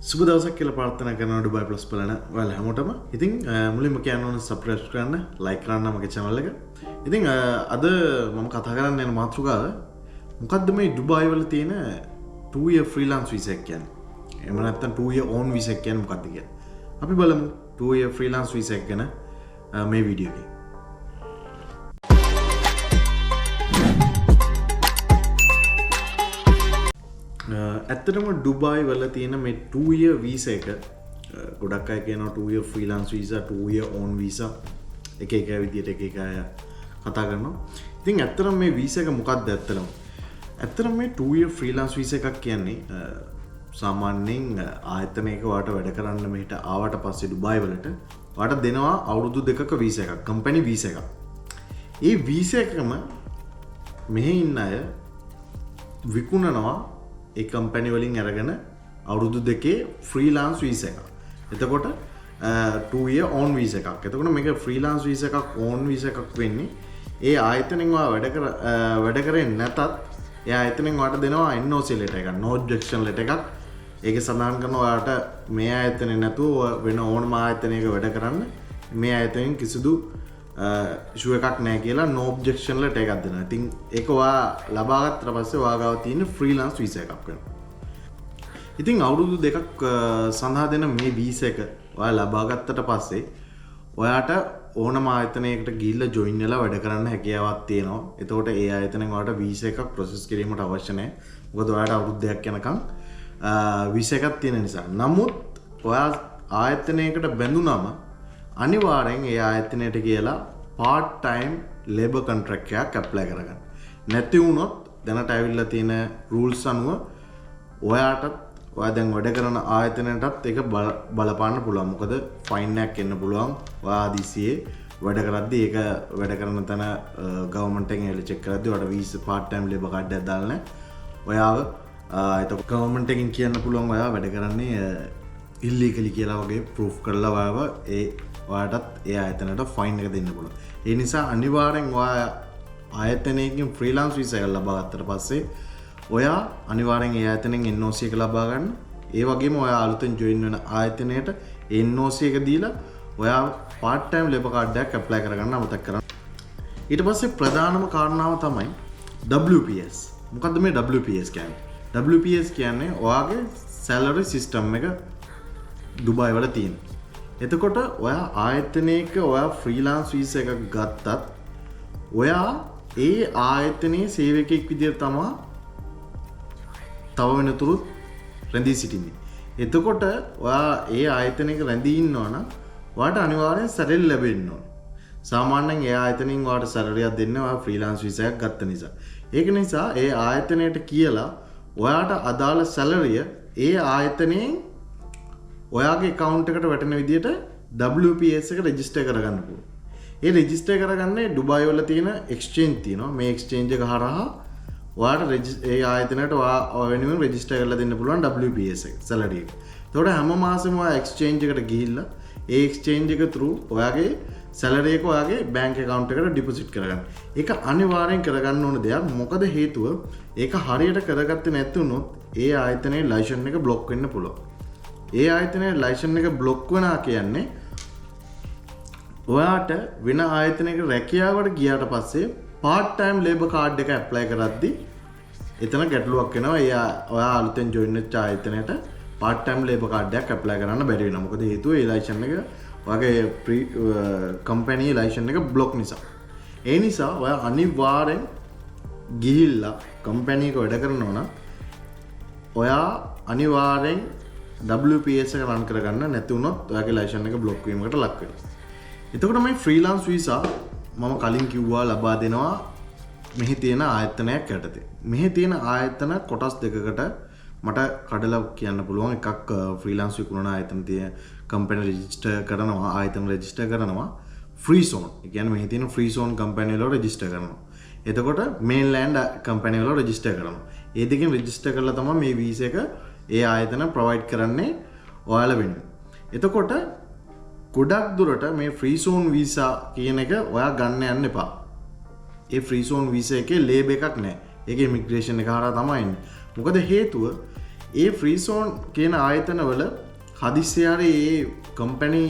සුබ දවසක් කියලා ප්‍රාර්ථනා කරනවා ඩුබයි ප්ලස් බලන ඔයාලා හැමෝටම. ඉතින් මුලින්ම කියන්න ඕන සබ්ස්ක්‍රයිබ් කරන්න, ලයික් කරන්න මගේ channel එක. ඉතින් අද මම කතා කරන්න යන මාතෘකාව මොකද්ද මේ ඩුබයි වල තියෙන 2 year freelance visa එක කියන්නේ. එහෙම නැත්නම් 2 year own visa එක කියන්නේ මොකක්ද කියලා. අපි බලමු 2 year freelance visa එක ගැන මේ වීඩියෝ එකේ. ඇත්තටම ඩුබයි වල තියෙන මේ 2 year visa එක ගොඩක් අය කියනවා 2 year freelance visa 2 year own visa එක එක විදියට එක එක අය කතා කරනවා. ඉතින් ඇත්තටම මේ visa එක මොකක්ද ඇත්තටම? ඇත්තටම මේ 2 year freelance visa එකක් කියන්නේ සාමාන්‍යයෙන් ආයතනයක ඔයාලට වැඩ කරන්න මෙහෙට ආවට පස්සේ ඩුබයි වලට ඔයාලට දෙනවා අවුරුදු දෙකක visa එකක්, company visa එකක්. ඒ visa එකම මෙහෙ ඉන්න අය විකුණනවා ඒ කම්පැනි වලින් අරගෙන අවුරුදු දෙකේ ෆ්‍රීලාන්ස් වීසා එකක්. එතකොට 2 year own visa එකක්. එතකොට මේක ෆ්‍රීලාන්ස් වීසා එකක්, own visa එකක් වෙන්නේ ඒ ආයතනෙන් ඔයා වැඩ කරන්නේ නැතත් ඒ ආයතනෙන් ඔයාලට දෙනවා NOC letter එකක්, no objection letter එකක්. ඒකේ සඳහන් කරනවා ඔයාලට මේ ආයතනේ නැතුව වෙන ඕනම ආයතනයක වැඩ කරන්න මේ ආයතනෙන් කිසිදු issue එකක් නැහැ කියලා no objection letter එකක් දෙනවා. ඉතින් ඒක ඔයා ලබා ගත්තට පස්සේ ඔයා ගාව තියෙන freelance visa එකක් වෙනවා. ඉතින් අවුරුදු දෙකක් සඳහා දෙන මේ visa එක ඔයා ලබා ගත්තට පස්සේ ඔයාට ඕනම ආයතනයකට ගිහිල්ලා join වෙලා වැඩ කරන්න හැකියාවක් තියෙනවා. එතකොට ඒ ආයතනෙන් ඔයාට visa එකක් process කිරීමට අවශ්‍ය නැහැ. මොකද ඔයාට අවුරුදු දෙකක් යනකම් visa එකක් තියෙන නිසා. නමුත් ඔයා ආයතනයකට බැඳුනම අනිවාර්යෙන් ඒ ආයතනයට කියලා part time labor contract එකක් apply කරගන්න. නැති වුණොත් දැනට ඇවිල්ලා තියෙන rules අනුව ඔයා දැන් වැඩ කරන ආයතනයටත් ඒක බලපාන්න පුළුවන්. මොකද fine එකක් එන්න පුළුවන්. ඔයා ආදිසියේ වැඩ කරද්දී ඒක වැඩ කරන තැන government එකෙන් එල check කරද්දී ඔයාට visa part time labor card එකක් දාලා නැහැ. ඔයාව එතකොට government එකෙන් කියන්න පුළුවන් ඔයා වැඩ කරන්නේ illegally කියලා වගේ proof කරලා ඔයාව ඔයාටත් ඒ ආයතනයට ෆයින් එක දෙන්න පුළුවන්. ඒ නිසා අනිවාර්යෙන් ඔයා ආයතනයකින් ෆ්‍රීලාන්ස් වීසා එක ලබා ගත්තට පස්සේ ඔයා අනිවාර්යෙන් ඒ ආයතනෙන් NOC එක ලබා ගන්න. ඒ වගේම ඔයා අලුතෙන් ජොයින් වෙන ආයතනයට NOC එක දීලා ඔයා part time labor card එකක් apply කරගන්න අමතක කරන්න. ඊට පස්සේ ප්‍රධානම කාරණාව තමයි WPS. මොකද්ද මේ WPS කියන්නේ? WPS කියන්නේ ඔයාගේ salary system එක ඩුබයි වල තියෙන. එතකොට ඔයා ආයතනයක ඔයා ෆ්‍රීලාන්ස් වීසා එකක් ගත්තත් ඔයා ඒ ආයතනයේ සේවකයෙක් විදිහට තමයි තව වෙනතුරුත් රැඳී සිටින්නේ. එතකොට ඔයා ඒ ආයතනයක රැඳී ඉන්නවා නම් ඔයාට අනිවාර්යෙන් සැලරි ලැබෙන්න ඕන. සාමාන්‍යයෙන් ඒ ආයතනෙන් ඔයාට සැලරියක් දෙන්නේ ඔයා ෆ්‍රීලාන්ස් වීසා එකක් ගත්ත නිසා. ඒක නිසා ඒ ආයතනයට කියලා ඔයාට අදාළ සැලරිය ඒ ආයතනයෙන් ඔයාගේ account එකට වැටෙන විදිහට WPS එක register කරගන්න පුළුවන්. ඒ register කරගන්නේ ඩුබයි වල තියෙන exchange තියෙනවා. මේ exchange එක හරහා ඔයාට ඒ ආයතනයට ඔයා වෙනුවෙන් register කරලා දෙන්න පුළුවන් WPS එක salary එක. ඒතකොට හැම මාසෙම ඔයා exchange එකට ගිහිල්ලා ඒ exchange එක through ඔයාගේ salary එක ඔයාගේ bank account එකට deposit කරගන්න. ඒක අනිවාර්යෙන් කරගන්න ඕන දෙයක්. මොකද හේතුව ඒක හරියට කරගත්තේ නැත්නම් ඒ ආයතනයේ license එක block වෙන්න පුළුවන්. ඒ ආයතනයේ ලයිසන් එක බ්ලොක් වෙනවා කියන්නේ ඔයාට වෙන ආයතනයක රැකියාවට ගියාට පස්සේ part time labor card එක apply කරද්දී එතන ගැටලුවක් වෙනවා. ඔයා අලුතෙන් join වෙච්ච ආයතනයට part time labor card එකක් apply කරන්න බැරි වෙනවා. මොකද හේතුව ඒ ලයිසන් එක ඔයාගේ company ලයිසන් එක බ්ලොක් නිසා. ඒ නිසා ඔයා අනිවාර්යෙන් ගිහිල්ලා company එක වැඩ කරනවා නම් ඔයා අනිවාර්යෙන් WPS එක රන් කරගන්න. නැති වුණොත් ඔයාගේ ලයිසන් එක බ්ලොක් වීමකට ලක් වෙනවා. එතකොට මේ ෆ්‍රීලාන්ස් වීසා මම කලින් කිව්වා ලබා දෙනවා මෙහි තියෙන ආයතනයක් යටතේ. මෙහි තියෙන ආයතන කොටස් දෙකකට මට කඩලා කියන්න පුළුවන්. එකක් ෆ්‍රීලාන්ස් විකුණන ආයතන තියෙන කම්පැනි රෙජිස්ටර් කරනවා, ආයතන රෙජිස්ටර් කරනවා. Free zone. ඒ කියන්නේ මෙහි තියෙන ෆ්‍රී සෝන් කම්පැනි වල රෙජිස්ටර් කරනවා. එතකොට මේන්ලෑන්ඩ් කම්පැනි වල රෙජිස්ටර් කරනවා. ඒ දෙකෙන් රෙජිස්ටර් කරලා තමයි මේ වීසා එක ඒ ආයතන ප්‍රොවයිඩ් කරන්නේ ඔයාලා වෙනුවෙන්. එතකොට ගොඩක් දුරට මේ ෆ්‍රී සෝන් වීසා කියන එක ඔයා ගන්න යන්න එපා. ඒ ෆ්‍රී සෝන් වීසා එකේ ලේබල් එකක් නැහැ. ඒකේ ඉමිග්‍රේෂන් එක හරහා තමයි එන්නේ. මොකද හේතුව ඒ ෆ්‍රී සෝන් කියන ආයතනවල හදිස්සියාර ඒ කම්පැනි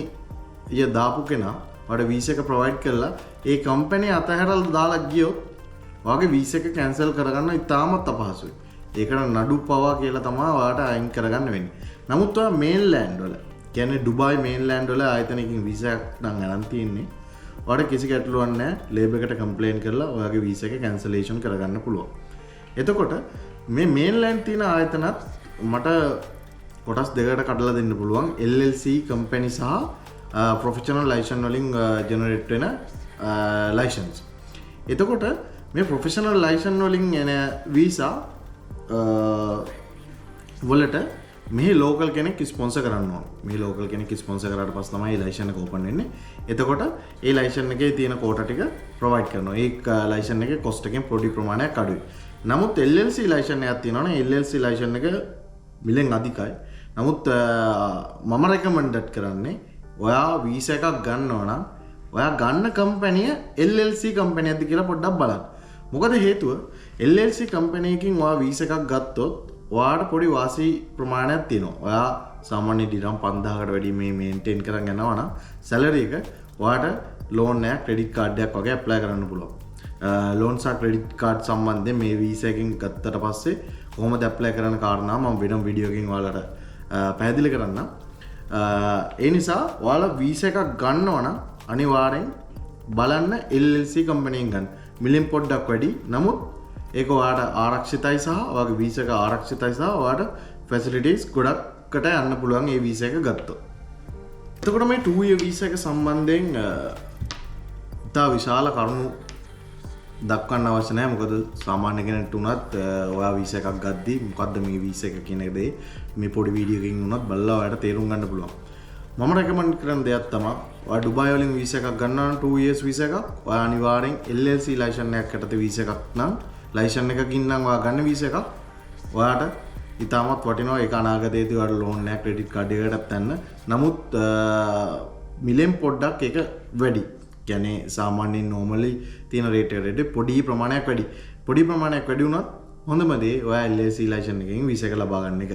දාපු කෙනා වඩ වීස එක ප්‍රොවයිඩ් කරලා ඒ කම්පැනි අතහැරල් දාලා ගියොත් වගේ වීස එක කැන්සල් කරගන්න ඉතාමත් අපහසුයි. ඒකට නඩු පවා කියලා තමයි ඔයාට අයින් කරගන්න වෙන්නේ. නමුත් ඔයා මේන්ලෑන්ඩ් වල කියන්නේ ඩුබායි මේන්ලෑන්ඩ් වල ආයතනයකින් වීසා එකක් නම් අරන් තියෙන්නේ. ඔයාට කිසි ගැටලුවක් නැහැ. ලේබර් එකට කම්ප්ලේන් කරලා ඔයාගේ වීසා එක කැන්සලේෂන් කරගන්න පුළුවන්. එතකොට මේ මේන්ලෑන්ඩ් තියෙන ආයතනත් මට කොටස් දෙකකට කඩලා දෙන්න පුළුවන්. LLC කම්පැනි සහ ප්‍රොෆෙෂනල් ලයිසන් වලින් ජෙනරේට් වෙන ලයිසන්ස්. එතකොට මේ ප්‍රොෆෙෂනල් ලයිසන් වලින් එන වීසා වලට මේ ලෝකල් කෙනෙක් ස්පොන්සර් කරන්න ඕන. මේ ලෝකල් කෙනෙක් ස්පොන්සර් කරාට පස්සේ තමයි මේ ලයිසන් එක ඕපන් වෙන්නේ. එතකොට ඒ ලයිසන් එකේ තියෙන කෝටා ටික ප්‍රොවයිඩ් කරනවා. ඒ ලයිසන් එකේ කොස්ට් එකෙන් පොඩි ප්‍රමාණයක් අඩුයි. නමුත් LLC ලයිසන් එකක් තියෙනවනේ. LLC ලයිසන් එක මිලෙන් අධිකයි. නමුත් මම රෙකමන්ඩඩ් කරන්නේ ඔයා වීසා එකක් ගන්නවා නම් ඔයා ගන්න කම්පැනිය LLC කම්පැනියක්ද කියලා පොඩ්ඩක් බලන්න. මොකද හේතුව LLC කම්පැනියකින් ඔයා වීසා එකක් ගත්තොත් ඔයාට පොඩි වාසි ප්‍රමාණයක් තියෙනවා. ඔයා සාමාන්‍ය ඩිරම් 5000කට වැඩි මේ මේන්ටේන් කරන් යනවා නම් සැලරි එක ඔයාට ලෝන් එකක් ක්‍රෙඩිට් කාඩ් එකක් වගේ ඇප්ලයි කරන්න පුළුවන්. ලෝන් සහ ක්‍රෙඩිට් කාඩ් සම්බන්ධයෙන් මේ වීසා එකකින් ගත්තට පස්සේ කොහොමද ඇප්ලයි කරන්න කාරණා මම වෙනම වීඩියෝ එකකින් ඔයාලට පැහැදිලි කරන්නම්. ඒ නිසා ඔයාලා වීසා එකක් ගන්නවා නම් අනිවාර්යෙන් බලන්න LLC කම්පැනියෙන් ගන්න. මිලියන් පොඩ්ඩක් වැඩි. නමුත් ඒක ඔයාට ආරක්ෂිතයි සහ ඔයාගේ වීසා එක ආරක්ෂිතයි සහ ඔයාට ෆැසිලිටිස් ගොඩක්කට යන්න පුළුවන් මේ වීසා එක ගත්තොත්. එතකොට මේ 2 year වීසා එක සම්බන්ධයෙන් ඉතා විශාල කරුණු දක්වන්න අවශ්‍ය නැහැ. මොකද සාමාන්‍ය කෙනෙක්ට උනත් ඔයා වීසා එකක් ගද්දී මොකද්ද මේ වීසා එක කියන දේ මේ පොඩි වීඩියෝ එකකින් උනත් බලලා ඔයාට තේරුම් ගන්න පුළුවන්. මම රෙකමන්ඩ් කරන දෙයක් තමයි ඔයා ඩුබායි වලින් වීසා එකක් ගන්නවා නම් 2 years වීසා එකක් ඔයා අනිවාර්යෙන් LLC ලයිසන් එකක් යටතේ වීසා එකක් නම් ලයිසන් එකකින් නම් ඔයා ගන්න වීසා එකක් ඔයාට ඉතාමත් වටිනවා. ඒක අනාගතයේදී ඔයාට ලෝන් එකක් ක්‍රෙඩිට් කාඩ් එකකටත් යන්න. නමුත් මිලියන් පොඩ්ඩක් ඒක වැඩි. කියන්නේ සාමාන්‍යයෙන් normally තියෙන රේට් එකට වඩා පොඩි ප්‍රමාණයක් වැඩි. පොඩි ප්‍රමාණයක් වැඩි වුණත් හොඳම දේ ඔයා LLC ලයිසන් එකකින් වීසා එක ලබා ගන්න එක.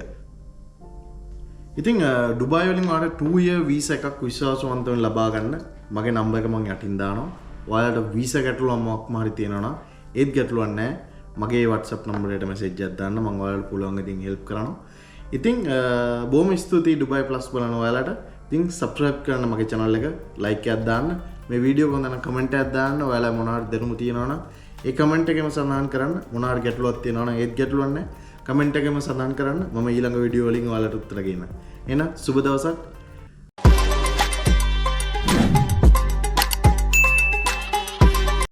ඉතින් ඩුබායි වලින් ඔයාලට 2 year වීසා එකක් විශ්වාසවන්තව ලබා ගන්න මගේ නම්බර් එක මම යටින් දානවා. ඔයාලට වීසා ගැටලුවක් මොකක්ම හරි තියෙනවා නම් ඒත් ගැටලුවක් නැහැ. මගේ WhatsApp නම්බරයට මැසේජ් එකක් දාන්න මම ඔයාලට පුළුවන් ඉතින් හෙල්ප් කරනවා. ඉතින් බොහොම ස්තුතියි ඩුබායි ප්ලස් බලන ඔයාලට. ඉතින් subscribe කරන්න මගේ channel එක, like එකක් දාන්න. මේ වීඩියෝ එක හොඳ නම් කමෙන්ට් එකක් දාන්න. ඔයාලා මොනවාරි දැනුම තියෙනවා නම් ඒ කමෙන්ට් එකේම සඳහන් කරන්න. මොනවාරි ගැටලුවක් තියෙනවා නම් ඒත් ගැටලුවක් නැහැ. කමෙන්ට් එකේම සඳහන් කරන්න. මම ඊළඟ වීඩියෝ වලින් ඔයාලට උත්තර ගන්නම්. එහෙනම් සුබ දවසක්.